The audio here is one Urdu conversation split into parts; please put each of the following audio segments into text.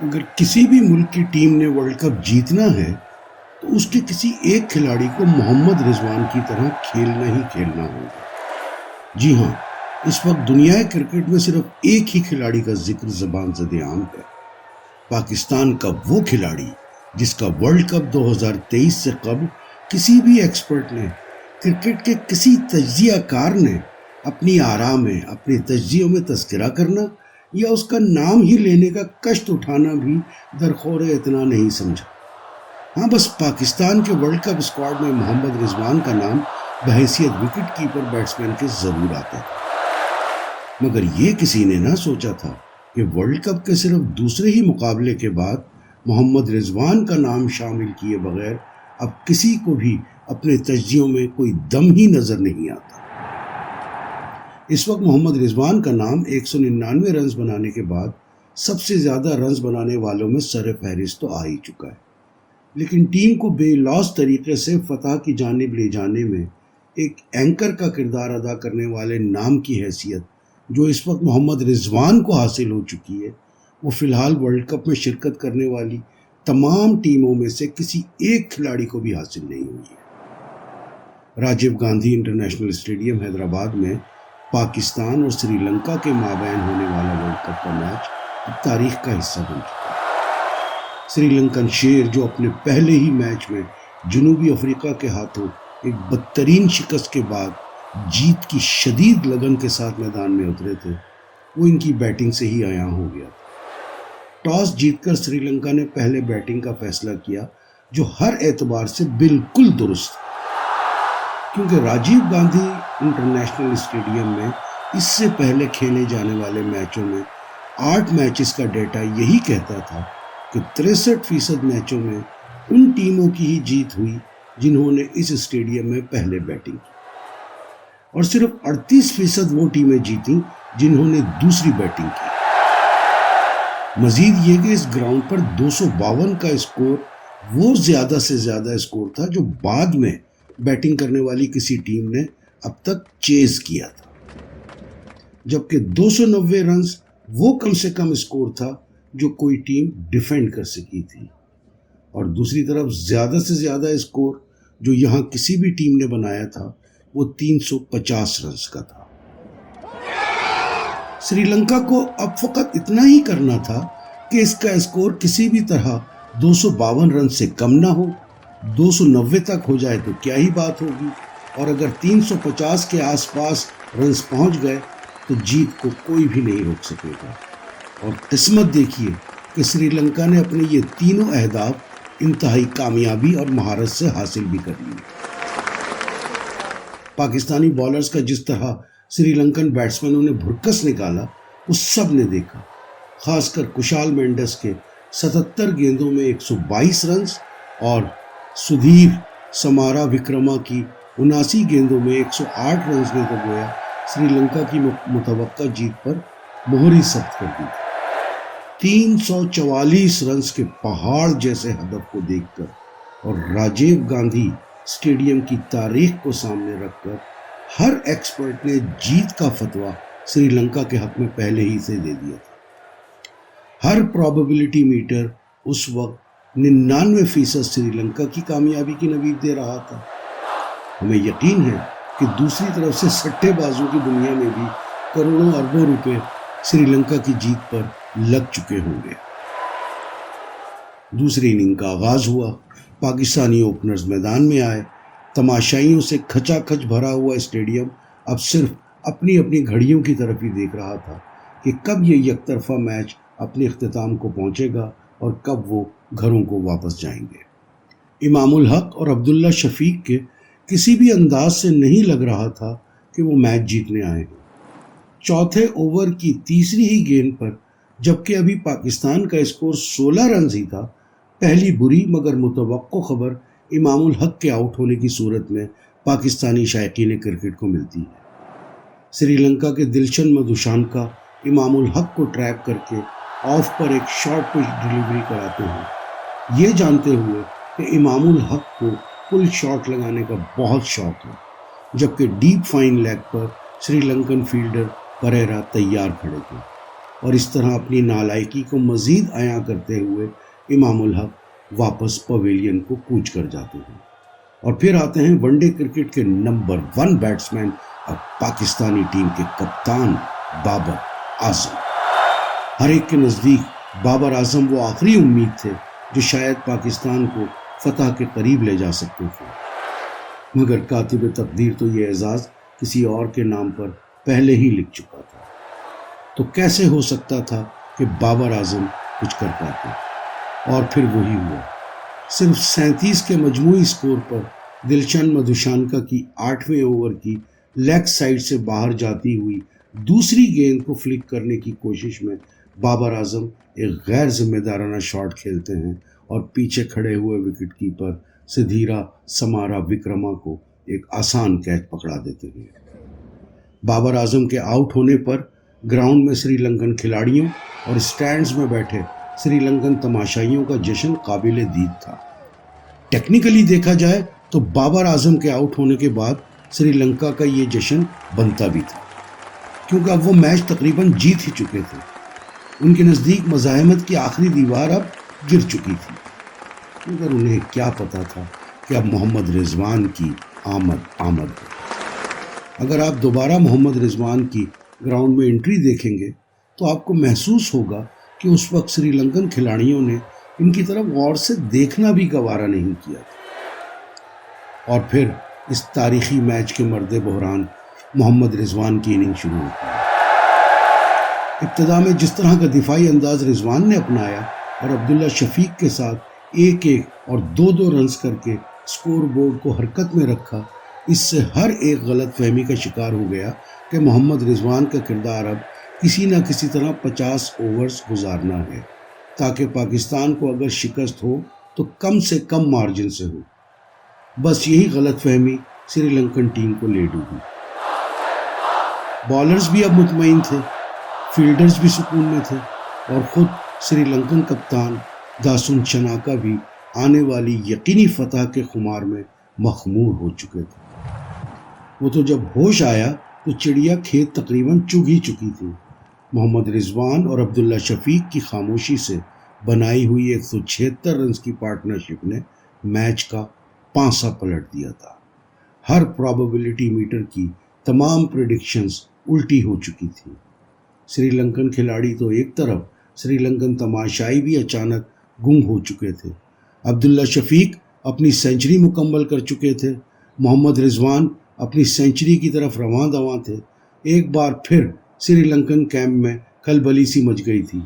اگر کسی بھی ملک کی ٹیم نے ورلڈ کپ جیتنا ہے تو اس کے کسی ایک کھلاڑی کو محمد رضوان کی طرح کھیلنا ہی کھیلنا ہوگا۔ جی ہاں، اس وقت دنیا کرکٹ میں صرف ایک ہی کھلاڑی کا ذکر زبان زد عام ہے، پاکستان کا وہ کھلاڑی جس کا ورلڈ کپ 2023 سے قبل کسی بھی ایکسپرٹ نے، کرکٹ کے کسی تجزیہ کار نے اپنی آراء میں، اپنے تجزیوں میں تذکرہ کرنا یا اس کا نام ہی لینے کا کشت اٹھانا بھی درخور اتنا نہیں سمجھا۔ ہاں، بس پاکستان کے ورلڈ کپ اسکواڈ میں محمد رضوان کا نام بحیثیت وکٹ کیپر بیٹسمین کے ضرور آتا تھا، مگر یہ کسی نے نہ سوچا تھا کہ ورلڈ کپ کے صرف دوسرے ہی مقابلے کے بعد محمد رضوان کا نام شامل کیے بغیر اب کسی کو بھی اپنے تجزیوں میں کوئی دم ہی نظر نہیں آتا۔ اس وقت محمد رضوان کا نام 199 رنز بنانے کے بعد سب سے زیادہ رنز بنانے والوں میں سر فہرست تو آ ہی چکا ہے، لیکن ٹیم کو بے لوث طریقے سے فتح کی جانب لے جانے میں ایک اینکر کا کردار ادا کرنے والے نام کی حیثیت جو اس وقت محمد رضوان کو حاصل ہو چکی ہے، وہ فی الحال ورلڈ کپ میں شرکت کرنے والی تمام ٹیموں میں سے کسی ایک کھلاڑی کو بھی حاصل نہیں ہوئی ہے۔ راجیو گاندھی انٹرنیشنل اسٹیڈیم حیدرآباد میں پاکستان اور سری لنکا کے مابین ہونے والا ورلڈ کپ کا میچ اب تاریخ کا حصہ بن چکا ہے۔ سری لنکن شیر جو اپنے پہلے ہی میچ میں جنوبی افریقہ کے ہاتھوں ایک بدترین شکست کے بعد جیت کی شدید لگن کے ساتھ میدان میں اترے تھے، وہ ان کی بیٹنگ سے ہی عیاں ہو گیا تھا۔ ٹاس جیت کر سری لنکا نے پہلے بیٹنگ کا فیصلہ کیا، جو ہر اعتبار سے بالکل درست تھا، کیونکہ راجیو گاندھی انٹرنیشنل اسٹیڈیم میں اس سے پہلے کھیلے جانے والے میچوں میں 8 میچز کا ڈیٹا یہی کہتا تھا کہ 63% میچوں میں ان ٹیموں کی ہی جیت ہوئی جنہوں نے اس اسٹیڈیم میں پہلے بیٹنگ کی، اور صرف 38% وہ ٹیمیں جیتیں جنہوں نے دوسری بیٹنگ کی۔ مزید یہ کہ اس گراؤنڈ پر 252 کا اسکور وہ زیادہ سے زیادہ اسکور تھا جو بعد میں بیٹنگ کرنے والی کسی ٹیم نے اب تک چیز کیا تھا، جبکہ 290 رنز وہ کم سے کم اسکور تھا جو کوئی ٹیم ڈیفینڈ کر سکی تھی، اور دوسری طرف زیادہ سے زیادہ اسکور جو یہاں کسی بھی ٹیم نے بنایا تھا وہ 350 رنز کا تھا۔ سری لنکا کو اب فقط اتنا ہی کرنا تھا کہ اس کا اسکور کسی بھی طرح 252 رن سے کم نہ ہو، 290 تک ہو جائے تو کیا ہی بات ہوگی، اور اگر 350 کے آس پاس رنز پہنچ گئے تو جیت کو کوئی بھی نہیں روک سکے گا۔ اور قسمت دیکھیے کہ سری لنکا نے اپنے یہ تینوں اہداف انتہائی کامیابی اور مہارت سے حاصل بھی کر لیے۔ پاکستانی بالرز کا جس طرح سری لنکن بیٹسمینوں نے بھرکس نکالا وہ سب نے دیکھا، خاص کر کشال مینڈس کے 77 گیندوں میں 122 رنز اور سدھیر سمارا وکرما کی 79 گیندوں میں 108 رنز نے تو گویا سری لنکا کی متوقع جیت پر مہر ہی ثبت کر دی۔ 344 رنز کے پہاڑ جیسے ہدف کو دیکھ کر اور راجیو گاندھی اسٹیڈیم کی تاریخ کو سامنے رکھ کر ہر ایکسپرٹ نے جیت کا فتویٰ سری لنکا کے حق میں پہلے ہی سے دے دیا تھا۔ ہر پرابیبلٹی میٹر اس وقت 99% سری لنکا کی کامیابی کی نوید دے رہا تھا۔ ہمیں یقین ہے کہ دوسری طرف سے سٹے بازوں کی دنیا میں بھی کروڑوں اربوں روپے سری لنکا کی جیت پر لگ چکے ہوں گے۔ دوسری اننگ کا آغاز ہوا، پاکستانی اوپنرز میدان میں آئے، تماشائیوں سے کھچا کھچ بھرا ہوا اسٹیڈیم اب صرف اپنی اپنی گھڑیوں کی طرف ہی دیکھ رہا تھا کہ کب یہ یک طرفہ میچ اپنے اختتام کو پہنچے گا اور کب وہ گھروں کو واپس جائیں گے۔ امام الحق اور عبداللہ شفیق کے کسی بھی انداز سے نہیں لگ رہا تھا کہ وہ میچ جیتنے آئے ہیں۔ چوتھے اوور کی تیسری ہی گیند پر جبکہ ابھی پاکستان کا اسکور 16 رنز ہی تھا، پہلی بری مگر متوقع خبر امام الحق کے آؤٹ ہونے کی صورت میں پاکستانی شائقین کرکٹ کو ملتی ہے۔ سری لنکا کے دلشن مدوشانکا امام الحق کو ٹریپ کر کے آف پر ایک شارٹ پچ ڈیلیوری کراتے ہیں، یہ جانتے ہوئے کہ امام الحق کو پل شاٹ لگانے کا بہت شوق ہے، جبکہ ڈیپ فائن لیگ پر سری لنکن فیلڈر پریرا تیار کھڑے تھے۔ اور اس طرح اپنی نالائکی کو مزید عیاں کرتے ہوئے امام الحق واپس پویلین کو کوچ کر جاتے ہیں۔ اور پھر آتے ہیں ون ڈے کرکٹ کے نمبر 1 بیٹسمین اور پاکستانی ٹیم کے کپتان بابر اعظم۔ ہر ایک کے نزدیک بابر اعظم وہ آخری امید تھے جو شاید پاکستان کو فتح کے قریب لے جا سکتے تھے، مگر کاتب تقدیر تو یہ اعزاز کسی اور کے نام پر پہلے ہی لکھ چکا تھا، تو کیسے ہو سکتا تھا کہ بابر اعظم کچھ کر پاتے؟ اور پھر وہی ہوا۔ صرف 37 کے مجموعی سکور پر دلشن مدھوشانکا کی 8ویں اوور کی لیگ سائڈ سے باہر جاتی ہوئی دوسری گیند کو فلک کرنے کی کوشش میں بابر اعظم ایک غیر ذمہ دارانہ شاٹ کھیلتے ہیں اور پیچھے کھڑے ہوئے وکٹ کیپر سدھیرا سمارا وکرما کو ایک آسان کیچ پکڑا دیتے ہیں۔ بابر اعظم کے آؤٹ ہونے پر گراؤنڈ میں سری لنکن کھلاڑیوں اور سٹینڈز میں بیٹھے سری لنکن تماشائیوں کا جشن قابل دید تھا۔ ٹیکنیکلی دیکھا جائے تو بابر اعظم کے آؤٹ ہونے کے بعد سری لنکا کا یہ جشن بنتا بھی تھا، کیونکہ اب وہ میچ تقریباً جیت ہی چکے تھے۔ ان کے نزدیک مزاحمت کی آخری دیوار اب گر چکی تھی، مگر انہیں کیا پتا تھا کہ اب محمد رضوان کی آمد ہے۔ اگر آپ دوبارہ محمد رضوان کی گراؤنڈ میں انٹری دیکھیں گے تو آپ کو محسوس ہوگا کہ اس وقت سری لنکن کھلاڑیوں نے ان کی طرف غور سے دیکھنا بھی گوارا نہیں کیا تھا۔ اور پھر اس تاریخی میچ کے مرد بحران محمد رضوان کی اننگ شروع ہوتی ہے۔ ابتدا میں جس طرح کا دفاعی انداز رضوان نے اپنایا اور عبداللہ شفیق کے ساتھ 1-1 اور 2-2 رنز کر کے سکور بورڈ کو حرکت میں رکھا، اس سے ہر ایک غلط فہمی کا شکار ہو گیا کہ محمد رضوان کا کردار اب کسی نہ کسی طرح 50 اوورز گزارنا ہے، تاکہ پاکستان کو اگر شکست ہو تو کم سے کم مارجن سے ہو۔ بس یہی غلط فہمی سری لنکن ٹیم کو لے ڈوبی۔ بالرز بھی اب مطمئن تھے، فیلڈرز بھی سکون میں تھے، اور خود سری لنکن کپتان داسن چناکا بھی آنے والی یقینی فتح کے خمار میں مخمور ہو چکے تھے۔ وہ تو جب ہوش آیا تو چڑیا کھیت تقریباً چگ ہی چکی تھی۔ محمد رضوان اور عبداللہ شفیق کی خاموشی سے بنائی ہوئی 176 رنز کی پارٹنرشپ نے میچ کا پانسا پلٹ دیا تھا۔ ہر پرابیبلٹی میٹر کی تمام پریڈکشنز الٹی ہو چکی تھی۔ سری لنکن کھلاڑی تو ایک طرف، سری لنکن تماشائی بھی اچانک گم ہو چکے تھے۔ عبداللہ شفیق اپنی سینچری مکمل کر چکے تھے، محمد رضوان اپنی سینچری کی طرف رواں دواں تھے۔ ایک بار پھر سری لنکن کیمپ میں کھلبلی سی مچ گئی تھی۔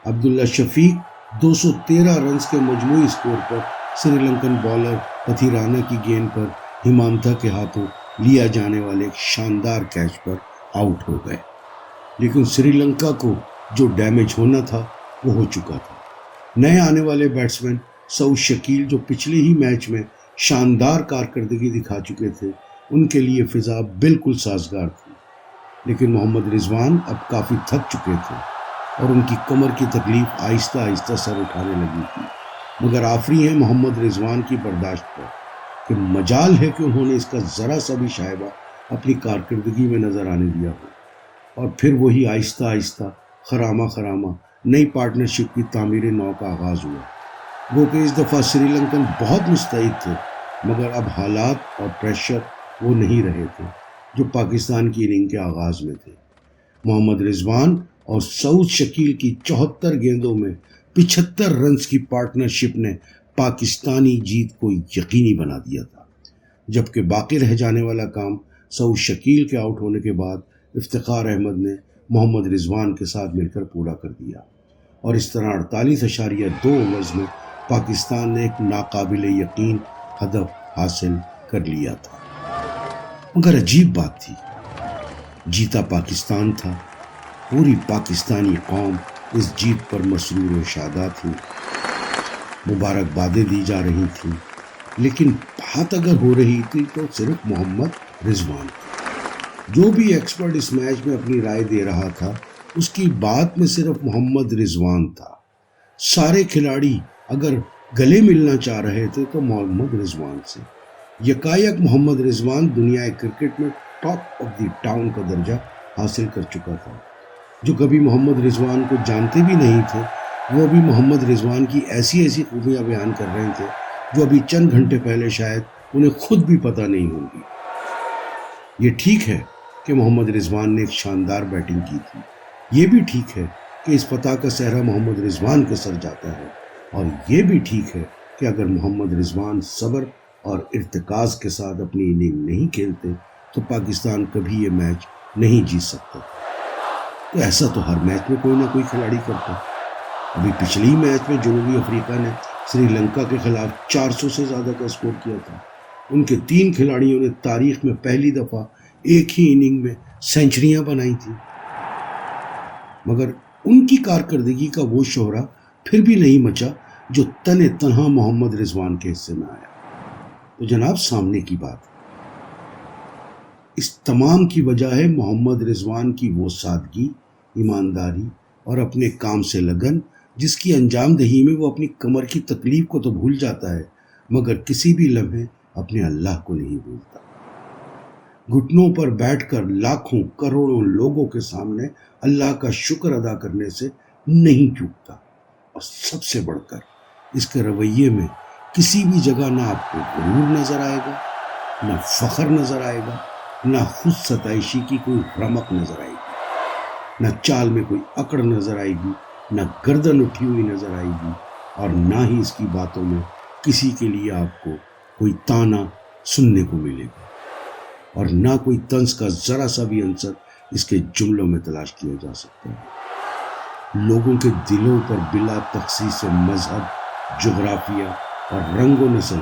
عبداللہ شفیق 213 رنز کے مجموعی سکور پر سری لنکن بالر پتھیرانا کی گیند پر ہمانتا کے ہاتھوں لیا جانے والے ایک شاندار کیچ پر آؤٹ ہو گئے، لیکن سری لنکا کو جو ڈیمیج ہونا تھا وہ ہو چکا تھا۔ نئے آنے والے بیٹسمین سعود شکیل جو پچھلے ہی میچ میں شاندار کارکردگی دکھا چکے تھے، ان کے لیے فضا بالکل سازگار تھی، لیکن محمد رضوان اب کافی تھک چکے تھے اور ان کی کمر کی تکلیف آہستہ آہستہ سر اٹھانے لگی تھی، مگر آفری ہیں محمد رضوان کی برداشت پر کہ مجال ہے کہ انہوں نے اس کا ذرا سا بھی شائبہ اپنی کارکردگی میں نظر آنے دیا ہو۔ اور پھر وہی آہستہ آہستہ خرامہ نئی پارٹنرشپ کی تعمیر نو کا آغاز ہوا۔ وہ کہ اس دفعہ سری لنکن بہت مستعد تھے، مگر اب حالات اور پریشر وہ نہیں رہے تھے جو پاکستان کی اننگ کے آغاز میں تھے۔ محمد رضوان اور سعود شکیل کی 74 گیندوں میں 75 رنز کی پارٹنرشپ نے پاکستانی جیت کو یقینی بنا دیا تھا، جبکہ باقی رہ جانے والا کام سعود شکیل کے آؤٹ ہونے کے بعد افتخار احمد نے محمد رضوان کے ساتھ مل کر پورا کر دیا، اور اس طرح 48.2 اوورز میں پاکستان نے ایک ناقابل یقین ہدف حاصل کر لیا تھا۔ مگر عجیب بات تھی، جیتا پاکستان تھا، پوری پاکستانی قوم اس جیت پر مسرور و شادہ تھی، مبارکبادیں دی جا رہی تھیں، لیکن بات اگر ہو رہی تھی تو صرف محمد رضوان کی۔ جو بھی ایکسپرٹ اس میچ میں اپنی رائے دے رہا تھا، اس کی بات میں صرف محمد رضوان تھا۔ سارے کھلاڑی اگر گلے ملنا چاہ رہے تھے تو محمد رضوان سے۔ یکایک محمد رضوان دنیا کرکٹ میں ٹاپ آف دی ٹاؤن کا درجہ حاصل کر چکا تھا۔ جو کبھی محمد رضوان کو جانتے بھی نہیں تھے، وہ بھی محمد رضوان کی ایسی ایسی خوبیاں بیان کر رہے تھے جو ابھی چند گھنٹے پہلے شاید انہیں خود بھی پتہ نہیں ہوگی۔ یہ ٹھیک ہے کہ محمد رضوان نے ایک شاندار بیٹنگ کی تھی، یہ بھی ٹھیک ہے کہ اس فتح کا صحرا محمد رضوان کے سر جاتا ہے، اور یہ بھی ٹھیک ہے کہ اگر محمد رضوان صبر اور ارتکاز کے ساتھ اپنی اننگ نہیں کھیلتے تو پاکستان کبھی یہ میچ نہیں جیت سکتا۔ تو ایسا تو ہر میچ میں کوئی نہ کوئی کھلاڑی کرتا۔ ابھی پچھلی میچ میں جنوبی افریقہ نے سری لنکا کے خلاف 400 سے زیادہ کا اسکور کیا تھا۔ ان کے 3 کھلاڑیوں نے تاریخ میں پہلی دفعہ ایک ہی اننگ میں سینچریاں بنائی تھیں، مگر ان کی کارکردگی کا وہ شہرہ پھر بھی نہیں مچا جو تن تنہا محمد رضوان کے حصے میں آیا۔ تو جناب سامنے کی بات، اس تمام کی وجہ ہے محمد رضوان کی وہ سادگی، ایمانداری اور اپنے کام سے لگن، جس کی انجام دہی میں وہ اپنی کمر کی تکلیف کو تو بھول جاتا ہے مگر کسی بھی لمحے اپنے اللہ کو نہیں بھولتا۔ گھٹنوں پر بیٹھ کر لاکھوں کروڑوں لوگوں کے سامنے اللہ کا شکر ادا کرنے سے نہیں چوکتا، اور سب سے بڑھ کر اس کے رویے میں کسی بھی جگہ نہ آپ کو غرور نظر آئے گا، نہ فخر نظر آئے گا، نہ خود ستائشی کی کوئی رمق نظر آئے گی، نہ چال میں کوئی اکڑ نظر آئے گی، نہ گردن اٹھی ہوئی نظر آئے گی، اور نہ ہی اس کی باتوں میں کسی کے لیے آپ کو کوئی تانا سننے کو ملے گا، اور نہ کوئی طنز کا ذرا سا بھی عنصر اس کے جملوں میں تلاش کیا جا سکتا ہے۔ لوگوں کے دلوں پر بلا تخصیص مذہب، جغرافیہ اور رنگ و نسل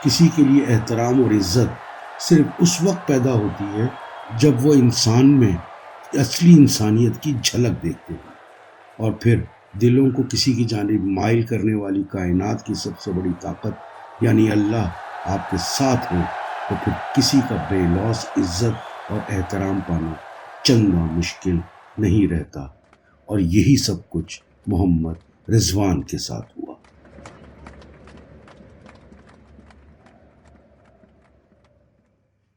کسی کے لیے احترام اور عزت صرف اس وقت پیدا ہوتی ہے جب وہ انسان میں اصلی انسانیت کی جھلک دیکھتے ہیں، اور پھر دلوں کو کسی کی جانب مائل کرنے والی کائنات کی سب سے بڑی طاقت یعنی اللہ آپ کے ساتھ ہو تو پھر کسی کا بے لوث عزت اور احترام پانا چندہ مشکل نہیں رہتا، اور یہی سب کچھ محمد رضوان کے ساتھ